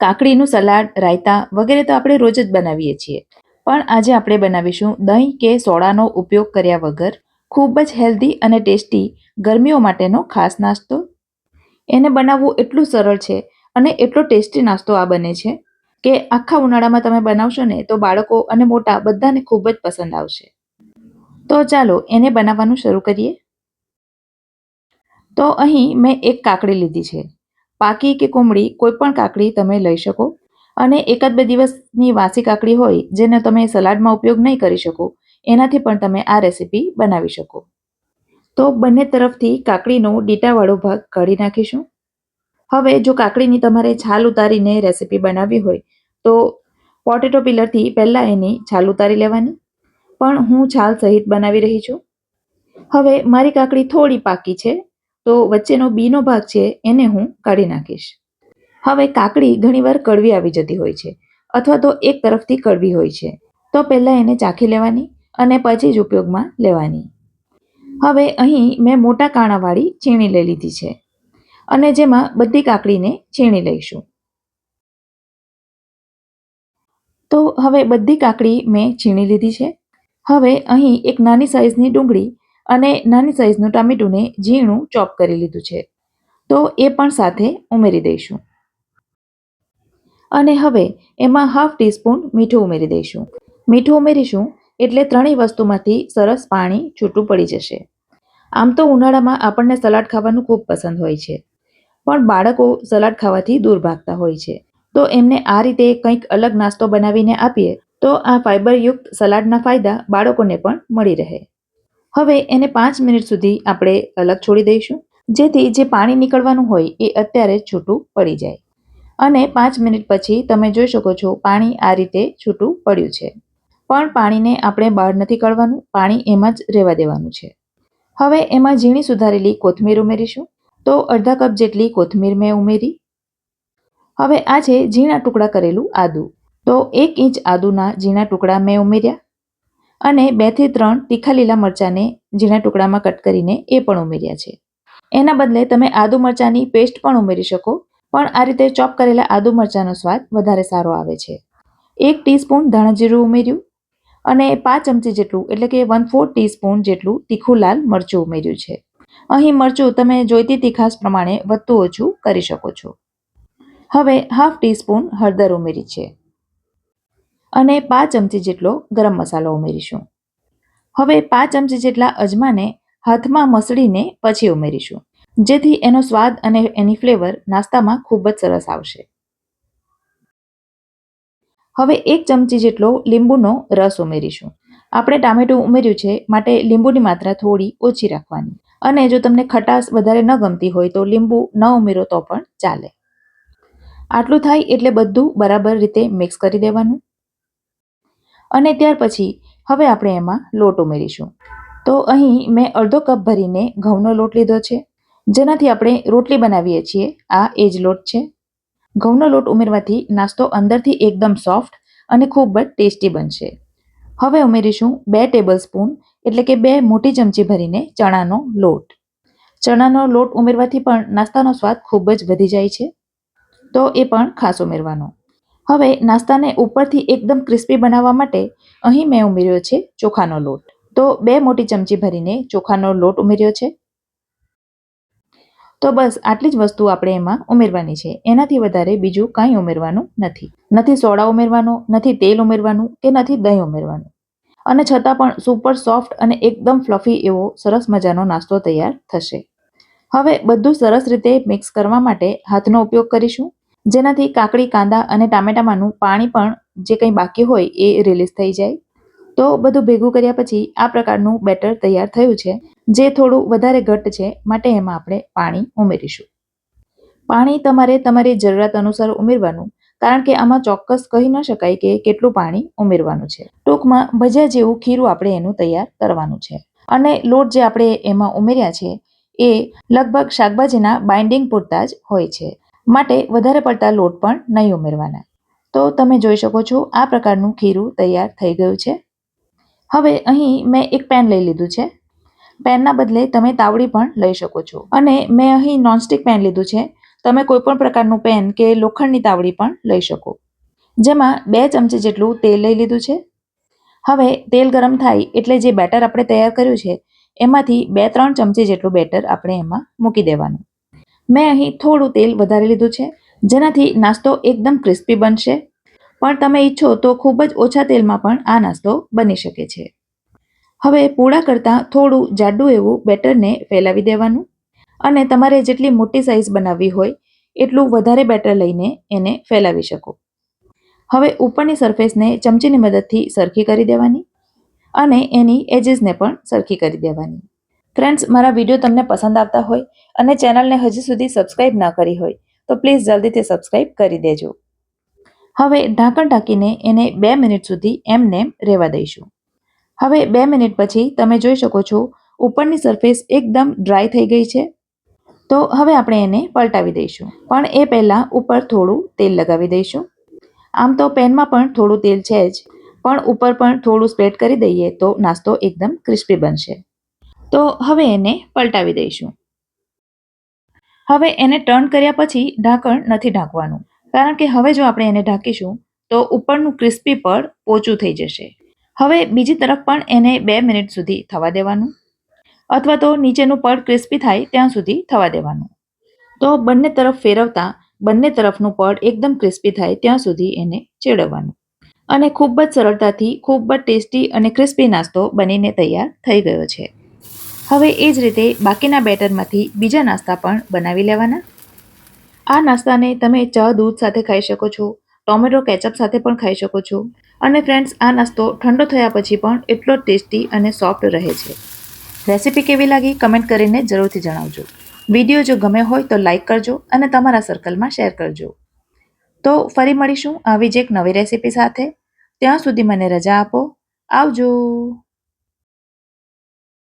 કાકડીનું salad, raita વગેરે તો આપણે રોજ જ બનાવીએ છીએ, પણ આજે આપણે બનાવીશું દહીં કે સોડાનો ઉપયોગ કર્યા વગર ખૂબ જ હેલ્ધી અને ટેસ્ટી ગરમીઓ માટેનો ખાસ નાસ્તો. એને બનાવવું એટલું સરળ છે અને એટલો ટેસ્ટી નાસ્તો આ બને છે કે આખા ઉનાળામાં તમે બનાવશો ને તો બાળકો અને મોટા બધાને ખૂબ જ પસંદ આવશે. તો ચાલો એને બનાવવાનું શરૂ કરીએ. તો અહીં મેં એક કાકડી લીધી છે. પાકી કે કુમળી કોઈ પણ કાકડી તમે લઈ શકો, અને એકાદ બે દિવસની વાસી કાકડી હોય જેને તમે સલાડમાં ઉપયોગ નહીં કરી શકો, એનાથી પણ તમે આ રેસીપી બનાવી શકો. તો બંને તરફથી કાકડીનો ડીટાવાળો ભાગ કાઢી નાખીશું. હવે જો કાકડીની તમારે છાલ ઉતારીને રેસીપી બનાવવી હોય તો પોટેટો પીલરથી પહેલાં એની છાલ ઉતારી લેવાની, પણ હું છાલ સહિત બનાવી રહી છું. હવે મારી કાકડી થોડી પાકી છે તો વચ્ચેનો બીનો ભાગ છે એને હું કાઢી નાખીશ. હવે કાકડી ઘણીવાર કડવી આવી જતી હોય છે અથવા તો એક તરફથી કડવી હોય છે, તો પહેલાં એને ચાખી લેવાની અને પછી જ ઉપયોગમાં લેવાની. હવે અહીં મેં મોટા કાણાવાળી છીણી લઈ લીધી છે અને જેમાં બધી કાકડીને છીણી લઈશું. તો હવે બધી કાકડી મેં છીણી લીધી છે. હવે અહીં એક નાની સાઈઝની ડુંગળી અને નાની સાઈઝનું ટામેટુંને ઝીણું ચોપ કરી લીધું છે, તો એ પણ સાથે ઉમેરી દઈશું. અને હવે એમાં હાફ ટીસ્પૂન મીઠું ઉમેરી દઈશું. મીઠું ઉમેરીશું એટલે ત્રણેય વસ્તુમાંથી સરસ પાણી છૂટું પડી જશે. આમ તો ઉનાળામાં આપણને સલાડ ખાવાનું ખૂબ પસંદ હોય છે, પણ બાળકો સલાડ ખાવાથી દૂર ભાગતા હોય છે, તો એમને આ રીતે કંઈક અલગ નાસ્તો બનાવીને આપીએ તો આ ફાઇબરયુક્ત સલાડના ફાયદા બાળકોને પણ મળી રહે. હવે એને 5 મિનિટ સુધી આપણે અલગ છોડી દઈશું, જેથી જે પાણી નીકળવાનું હોય એ અત્યારે જ છૂટું પડી જાય. અને 5 મિનિટ પછી તમે જોઈ શકો છો પાણી આ રીતે છૂટું પડ્યું છે, પણ પાણીને આપણે બહાર નથી કાઢવાનું, પાણી એમાં જ રહેવા દેવાનું છે. હવે એમાં ઝીણી સુધારેલી કોથમીર ઉમેરીશું. તો અડધા કપ જેટલી કોથમીર મેં ઉમેરી. હવે આ છે ઝીણા ટુકડા કરેલું આદું, તો 1 ઇંચ આદુના ઝીણા ટુકડા મેં ઉમેર્યા. અને 2 થી 3 તીખા લીલા મરચાંને ઝીણા ટુકડામાં કટ કરીને એ પણ ઉમેર્યા છે. એના બદલે તમે આદુ મરચાંની પેસ્ટ પણ ઉમેરી શકો, પણ આ રીતે ચોપ કરેલા આદુ મરચાંનો સ્વાદ વધારે સારો આવે છે. 1 ટીસ્પૂન ધાણા જીરું ઉમેર્યું અને 5 ચમચી જેટલું એટલે કે 1/4 ટીસ્પૂન જેટલું તીખું લાલ મરચું ઉમેર્યું છે. અહીં મરચું તમે જોઈતી તીખાશ પ્રમાણે વધતું ઓછું કરી શકો છો. હવે હાફ ટીસ્પૂન હળદર ઉમેરી છે અને 5 ચમચી જેટલો ગરમ મસાલો ઉમેરીશું. હવે 5 ચમચી જેટલા અજમાને હાથમાં મસળીને પછી ઉમેરીશું, જેથી એનો સ્વાદ અને એની ફ્લેવર નાસ્તામાં ખૂબ જ સરસ આવશે. હવે 1 ચમચી જેટલો લીંબુનો રસ ઉમેરીશું. આપણે ટામેટું ઉમેર્યું છે માટે લીંબુની માત્રા થોડી ઓછી રાખવાની, અને જો તમને ખટાશ વધારે ન ગમતી હોય તો લીંબુ ન ઉમેરો તો પણ ચાલે. આટલું થાય એટલે બધું બરાબર રીતે મિક્સ કરી દેવાનું. અને ત્યાર પછી હવે આપણે એમાં લોટ ઉમેરીશું. તો અહીં મેં અડધો કપ ભરીને ઘઉંનો લોટ લીધો છે, જેનાથી આપણે રોટલી બનાવીએ છીએ આ એ જ લોટ છે. ઘઉંનો લોટ ઉમેરવાથી નાસ્તો અંદરથી એકદમ સોફ્ટ અને ખૂબ જ ટેસ્ટી બનશે. હવે ઉમેરીશું 2 ટેબલ સ્પૂન એટલે કે 2 મોટી ચમચી ભરીને ચણાનો લોટ. ચણાનો લોટ ઉમેરવાથી પણ નાસ્તાનો સ્વાદ ખૂબ જ વધી જાય છે, તો એ પણ ખાસ ઉમેરવાનો. હવે નાસ્તાને ઉપરથી એકદમ ક્રિસ્પી બનાવવા માટે અહીં મેં ઉમેર્યો છે ચોખાનો લોટ. તો 2 મોટી ચમચી ભરીને ચોખાનો લોટ ઉમેર્યો છે. તો બસ આટલી જ વસ્તુ આપણે એમાં ઉમેરવાની છે, એનાથી વધારે બીજું કાંઈ ઉમેરવાનું નથી. નથી સોડા ઉમેરવાનો, નથી તેલ ઉમેરવાનું કે નથી દહીં ઉમેરવાનું. અને છતાં પણ સુપર સોફ્ટ અને એકદમ ફ્લફી એવો સરસ મજાનો નાસ્તો તૈયાર થશે. હવે બધું સરસ રીતે મિક્સ કરવા માટે હાથનો ઉપયોગ કરીશું, જેનાથી કાકડી, કાંદા અને ટામેટામાંનું પાણી પણ જે કંઈ બાકી હોય એ રિલીઝ થઈ જાય. તો બધું ભેગું કર્યા પછી આ પ્રકારનું બેટર તૈયાર થયું છે, જે થોડું વધારે ઘટ્ટ છે માટે એમાં આપણે પાણી ઉમેરીશું. પાણી તમારે તમારી જરૂરિયાત અનુસાર ઉમેરવાનું, કારણ કે આમાં ચોક્કસ કહી ન શકાય કે કેટલું પાણી ઉમેરવાનું છે. ટૂંકમાં ભજીયા જેવું ખીરું આપણે એનું તૈયાર કરવાનું છે. અને લોટ જે આપણે એમાં ઉમેર્યા છે એ લગભગ શાકભાજીના બાઇન્ડિંગ પૂરતા જ હોય છે, માટે વધારે પડતા લોટ પણ નહીં ઉમેરવાના. તો તમે જોઈ શકો છો આ પ્રકારનું ખીરું તૈયાર થઈ ગયું છે. હવે અહીં મેં એક પેન લઈ લીધું છે. પેનના બદલે તમે તાવડી પણ લઈ શકો છો, અને મેં અહીં નોનસ્ટિક પેન લીધું છે, તમે કોઈ પણ પ્રકારનું પેન કે લોખંડની તાવડી પણ લઈ શકો. જેમાં 2 ચમચી જેટલું તેલ લઈ લીધું છે. હવે તેલ ગરમ થાય એટલે જે બેટર આપણે તૈયાર કર્યું છે એમાંથી 2-3 ચમચી જેટલું બેટર આપણે એમાં મૂકી દેવાનું. મેં અહીં થોડું તેલ વધારે લીધું છે, જેનાથી નાસ્તો એકદમ ક્રિસ્પી બનશે. પણ તમે ઈચ્છો તો ખૂબ જ ઓછા તેલમાં પણ આ નાસ્તો બની શકે છે. હવે પૂડા કરતાં થોડું જાડું એવું બેટરને ફેલાવી દેવાનું અને તમારે જેટલી મોટી સાઇઝ બનાવવી હોય એટલું વધારે બેટર લઈને એને ફેલાવી શકો. હવે ઉપરની સરફેસને ચમચીની મદદથી સરખી કરી દેવાની અને એની એજીસને પણ સરખી કરી દેવાની. ફ્રેન્ડ્સ, મારા વિડીયો તમને પસંદ આવતા હોય અને ચેનલને હજી સુધી સબસ્ક્રાઇબ ના કરી હોય તો પ્લીઝ જલ્દીથી સબસ્ક્રાઇબ કરી દેજો. હવે ઢાંકણ ઢાંકીને એને 2 મિનિટ સુધી એમનેમ રહેવા દઈશું. હવે 2 મિનિટ પછી તમે જોઈ શકો છો ઉપરની સરફેસ એકદમ ડ્રાય થઈ ગઈ છે. તો હવે આપણે એને પલટાવી દઈશું, પણ એ પહેલાં ઉપર થોડું તેલ લગાવી દઈશું. આમ તો પેનમાં પણ થોડું તેલ છે જ, પણ ઉપર પણ થોડું સ્પ્રેડ કરી દઈએ તો નાસ્તો એકદમ ક્રિસ્પી બનશે. તો હવે એને પલટાવી દઈશું. હવે એને ટર્ન કર્યા પછી ઢાંકણ નથી ઢાંકવાનું, કારણ કે હવે જો આપણે એને ઢાંકીશું તો ઉપરનું ક્રિસ્પી પડ પોચું થઈ જશે. હવે બીજી તરફ પણ એને 2 મિનિટ સુધી થવા દેવાનું, અથવા તો નીચેનું પડ ક્રિસ્પી થાય ત્યાં સુધી થવા દેવાનું. તો બંને તરફ ફેરવતા બંને તરફનું પડ એકદમ ક્રિસ્પી થાય ત્યાં સુધી એને ચેડવવાનું. અને ખૂબ જ સરળતાથી ખૂબ જ ટેસ્ટી અને ક્રિસ્પી નાસ્તો બનીને તૈયાર થઈ ગયો છે. હવે એ જ રીતે બાકીના બેટરમાંથી બીજા નાસ્તા પણ બનાવી લેવાના. આ નાસ્તાને તમે ચા દૂધ સાથે ખાઈ શકો છો, ટોમેટો કેચઅપ સાથે પણ ખાઈ શકો છો. અને ફ્રેન્ડ્સ, આ નાસ્તો ઠંડો થયા પછી પણ એટલો ટેસ્ટી અને સોફ્ટ રહે છે. રેસીપી કેવી લાગી કમેન્ટ કરીને જરૂરથી જણાવજો. વિડીયો જો ગમે હોય તો લાઈક કરજો અને તમારા સર્કલમાં શેર કરજો. તો ફરી મળીશું આવી જ એક નવી રેસીપી સાથે. ત્યાં સુધી મને રજા આપો. આવજો.